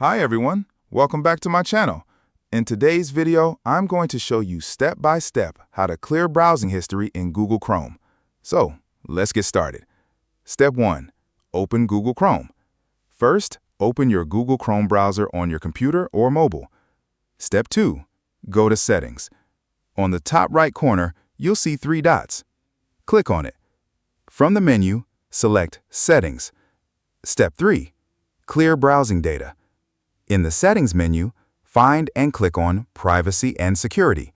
Hi everyone, welcome back to my channel. In today's video, I'm going to show you step by step how to clear browsing history in Google Chrome. So, let's get started. Step 1. Open Google Chrome. First, open your Google Chrome browser on your computer or mobile. Step 2. Go to Settings. On the top right corner, you'll see 3 dots. Click on it. From the menu, select Settings. Step 3. Clear browsing data. In the Settings menu, find and click on Privacy and Security.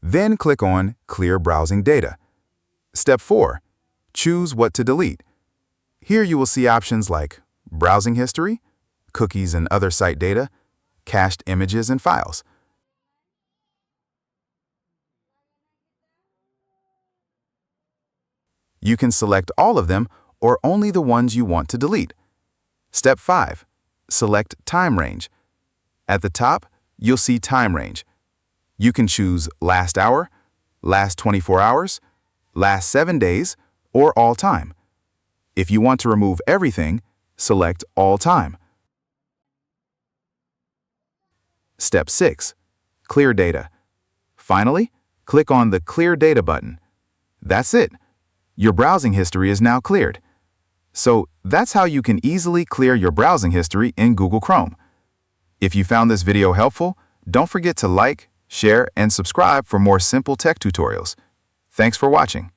Then click on Clear Browsing Data. Step 4. Choose what to delete. Here you will see options like Browsing History, Cookies and other site data, Cached images and files. You can select all of them or only the ones you want to delete. Step 5. Select Time Range. At the top, you'll see Time Range. You can choose Last Hour, Last 24 Hours, Last 7 Days, or All Time. If you want to remove everything, select All Time. Step 6. Clear Data. Finally, click on the Clear Data button. That's it. Your browsing history is now cleared. So that's how you can easily clear your browsing history in Google Chrome. If you found this video helpful, don't forget to like, share, and subscribe for more simple tech tutorials. Thanks for watching.